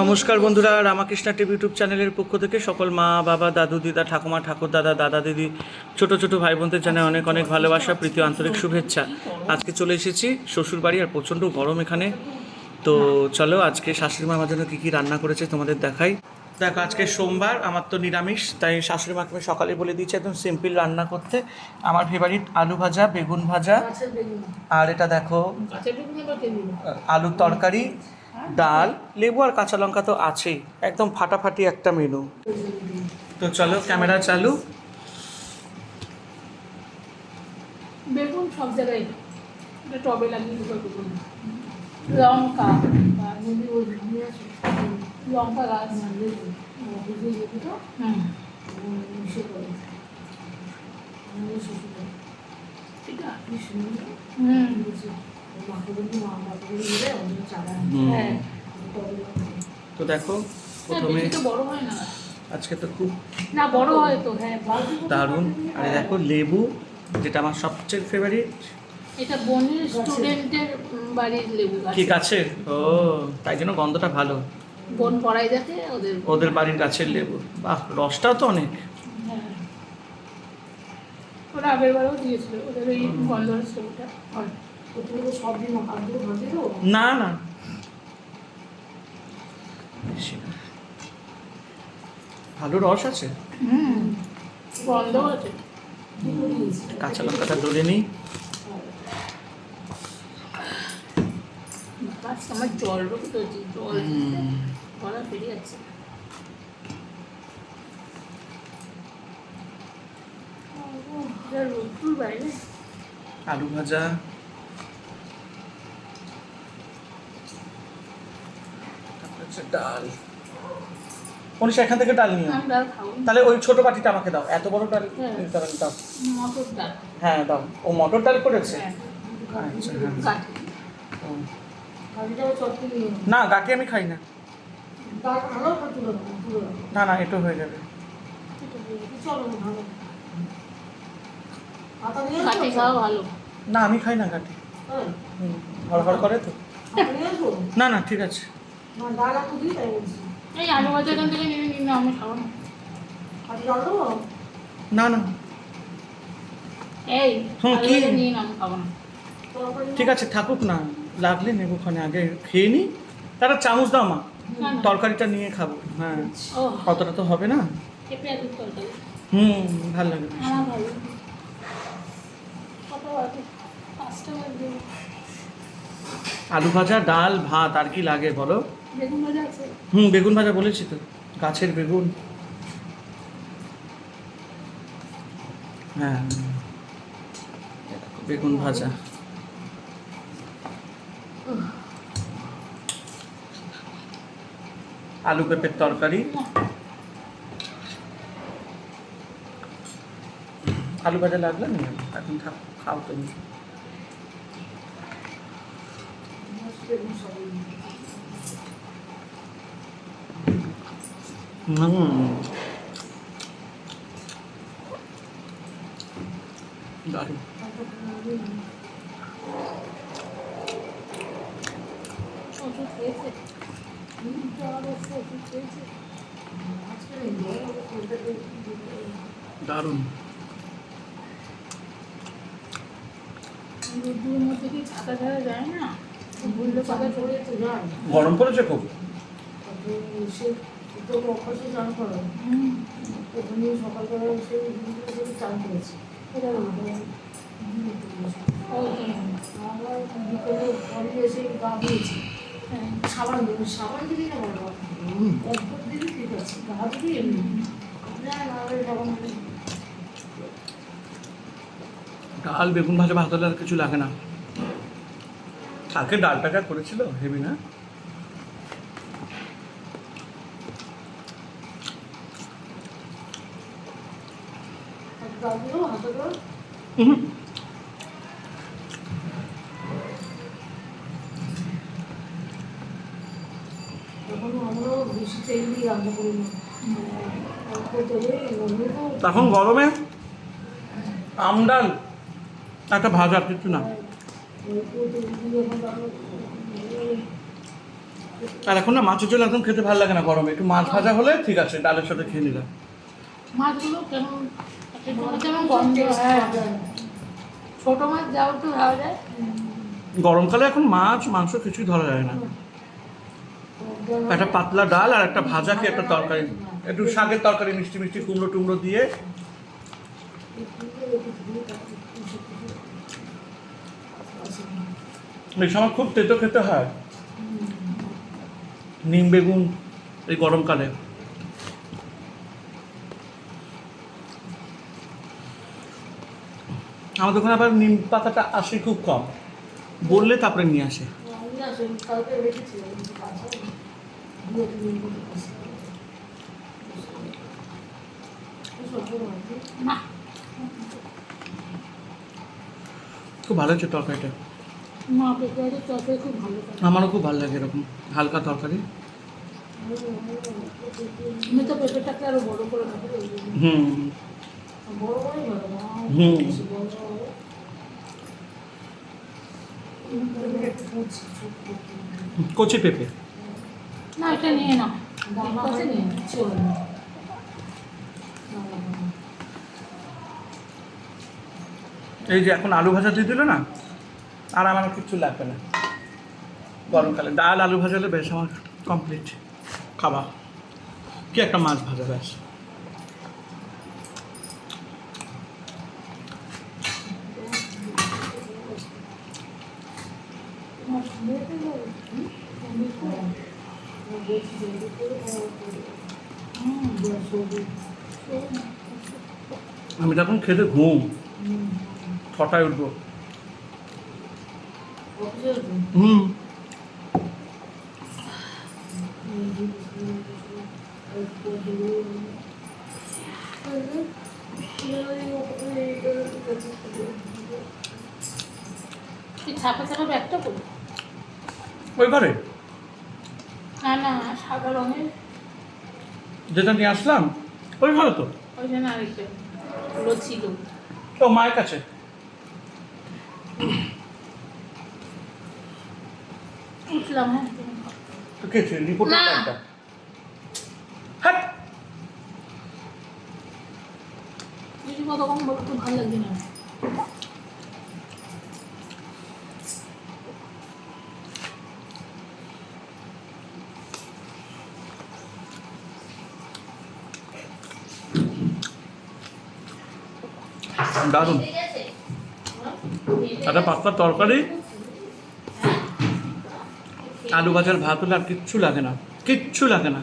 নমস্কার বন্ধুরা, Ramakrishna TV YouTube চ্যানেলের পক্ষ থেকে সকল মা বাবা দাদু দিদা ঠাকুমা ঠাকুর দাদা দাদা দিদি ছোট ছোট ভাই বোনদের জানাই অনেক অনেক ভালোবাসা, প্রীতি, আন্তরিক শুভেচ্ছা। আজকে চলে এসেছি শ্বশুর বাড়ি, আর প্রচণ্ড গরম এখানে। তো চলো আজকে শাশুড়ি মা আমার জন্য কী কী রান্না করেছে তোমাদের দেখাই। দেখো আজকে সোমবার, আমার তো নিরামিষ, তাই শাশুড়ি মাকে আমি সকালে বলে দিয়েছি একদম সিম্পল রান্না করতে। আমার ফেভারিট আলু ভাজা, বেগুন ভাজা, আর এটা দেখো আলুর তরকারি, ডাল, লেবু আর কাঁচা লঙ্কা তো আছেই, একদম ফাটাফাটি একটা মেনু। তো চলো ক্যামেরা চালু। বেগুন সব জায়গায় টবে লাগিয়ে লঙ্কা লঙ্কা গাছ তো দেখো প্রথমে বড় হয় না আজকে তো খুব না বড় হয় তো, হ্যাঁ দারুণ। আর দেখো লেবু, যেটা আমার সবচেয়ে ফেভারিট, এটা বোনের স্টুডেন্টের বাড়ির লেবু গাছ। কি গাছের? ও, তাই জন্য গন্ধটা ভালো। বোন পড়ায় যাতে ওদের বাড়ির গাছের লেবু। বাহ, রসটাও তো অনেক। হ্যাঁ, ওরা আগের বারেও দিয়েছিল, ওদের ওই গন্ধ হচ্ছে ওটা। সব দিন না না, ভালো রস আছে, গন্ধ আছে। কাঁচা লঙ্কাটা ধরে নিই। আমার জল রোগ তো, জল গলা ফেরে যাচ্ছে। রোদ্দুর বাইরে। আলু ভাজা, ডাল। মনীষা এখান থেকে ডাল নিও, তাহলে ওই ছোট বাটিটা আমাকে দাও, এত বড় ডাল নিতে হবে দাও। মটর ডাল, হ্যাঁ দাও। ও মটর ডাল করেছে? আচ্ছা হ্যাঁ। না গাটি আমি খাই না। না না, এটা হয়ে যাবে। ভালো না আমি খাই না গাটি, হড়হড় করে তো। না না ঠিক আছে। এই আলু ভাজা এখান থেকে নিয়ে নিন, আমি খাবো না। না না এই কি নিন, আমি খাবো না। ঠিক আছে থাকুক না, লাগলে নেবো, ওখানে আগে খেয়ে নিই, তারা চামচ দাও মা, তরকারিটা নিয়ে খাবো। হ্যাঁ কতটা তো হবে না। ভালো লাগে। আলু ভাজা, ডাল, ভাত, আর কি লাগে বলো? বেগুন ভাজা আছে। বেগুন ভাজা বলেছি তো, গাছের বেগুন। হ্যাঁ বেগুন ভাজা, আলু পেঁপের তরকারি, আলু ভাজা লাগলো না এখন, খাও তুমি। দারুণ। দারুণ। রোদ্দুরের মধ্যে কি ছাতা ছাড়া যায় না, বললে ছাতা চলে যেতে যায়। গরম পড়েছে খুব। সকালবেলা এসে চান করেছি, বিকেলে ঘরে এসে গা ধুয়েছি। সাবান দিবি, সাবান দিবি না বলো, একবার দিবি ঠিক আছে, গা দিবি এমনি সাবান দিবি। ডাল, বেগুন ভাজা, ভাত হলে আর কিছু লাগে না। কালকে ডালটা যা করেছিল হেভি না। তখন গরমে আমডাল একটা ভাজা, কিছু না। আর এখন না মাছের ঝোল একদম খেতে ভালো লাগে না গরমে, একটু মাছ ভাজা হলে ঠিক আছে, ডালের সাথে খেয়ে নিলাম। মাছগুলো কেমন যেমন গন্ধ, হ্যাঁ ছোট মাছ যাও একটু ভালো যায়। গরমকালে এখন মাছ মাংস কিছুই ধরা যায় না। একটা পাতলা ডাল আর একটা ভাজা খেয়ে একটা তরকারি, একটু শাকের তরকারি মিষ্টি মিষ্টি কুমড়ো টুমড়ো দিয়ে। এই সময় খুব তেতো খেতে হয়, নিম বেগুন এই গরমকালে। আমাদের ওখানে আবার নিম পাতাটা আসে খুব কম, বললে তারপরে নিয়ে আসে। না খুব ভালো হচ্ছে তরকারিটা, মা পেঁপে তরকারি খুব ভালো করে। আমারও খুব ভালো লাগে এরকম হালকা তরকারি। আমি তো পেঁপেটাকে আরো বড় করে খাবো। হুম বড় করেই ভালো না, হুম। বেশি বড় বড়। একটু কুচি, ছোট ছোট। কচি পেঁপে। না এটা নিয়ে নাও, কাছে নিয়ে নাও, চলো না। এই যে এখন আলু ভাজা দিয়ে দিল না, আর আমার কিচ্ছু লাগবে না গরমকালে। ডাল আলু ভাজা হলে বেশ আমার কমপ্লিট খাওয়া, কি একটা মাছ ভাজা ব্যাস। আমি তখন খেতে ঘুম, ছটায় উঠবো। হুম ছাপা ছাপা ব্যাগটা করি ওই ঘরে না না সাদা রঙের যেটা নিয়ে আসলাম ওই ঘরে তো, ওই জন্য আরেকটা ওগুলো ছিল। তো মায়ের কাছে। উঠলাম, হ্যাঁ তো কে ছিল রিপোর্টের না। ব্যাগটা? হ্যাঁ যদি কতক্ষণ বলো তো ভালো লাগবে না। দারুণ একটা পাতলা তরকারি, আলু ভাজার ভাত হলে আর কিচ্ছু লাগে না, কিচ্ছু লাগে না।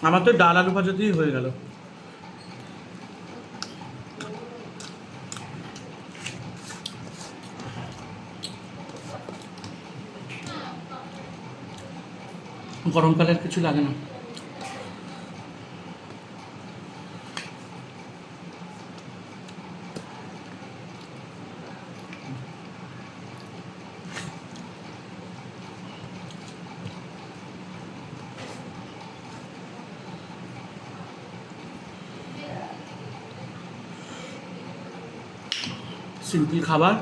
আমার তো ডাল আলু ভাজা দিয়েই হয়ে গেল। গরমকালে আর কিছু লাগে না। সিম্পল খাবার,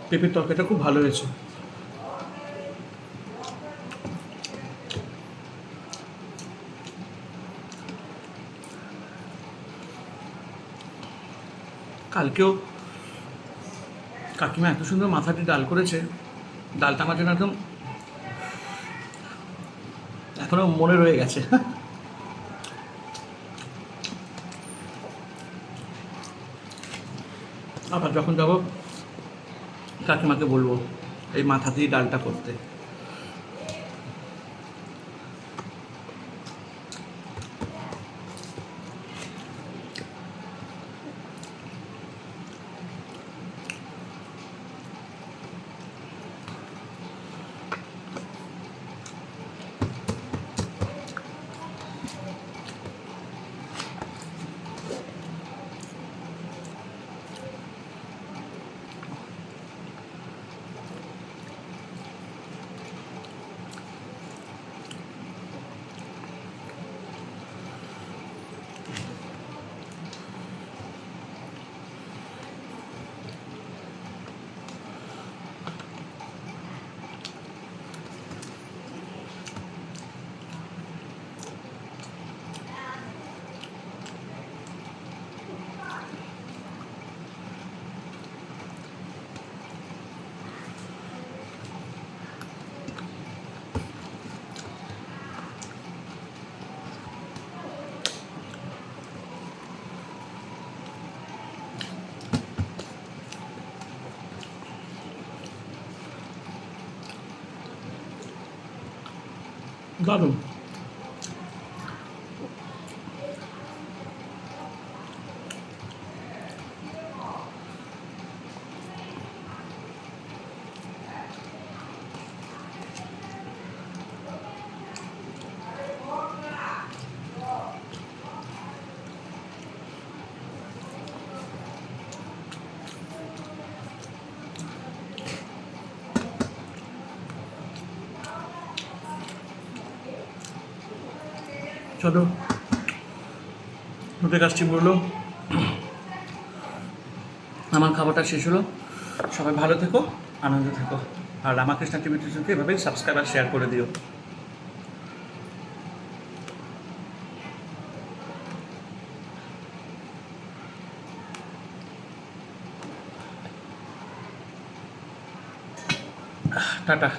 পেঁপের তরকারিটা খুব ভালো হয়েছে। কালকেও কাকিমা এত সুন্দর মাথাটি ডাল করেছে, ডালটা আমার জন্য একদম এখনো মনে রয়ে গেছে। আবার যখন যাবো কাকিমাকে বলবো এই মাথা দিয়ে ডালটা করতে। দারুণ। চলো রুটে কাজটি বললো, আমার খাবারটা শেষ হলো। সবাই ভালো থেকো, আনন্দে থেকো, আর রামাকৃষ্ণ টিভি টিউশনকে এভাবেই সাবস্ক্রাইব আর শেয়ার করে দিও। টাটা।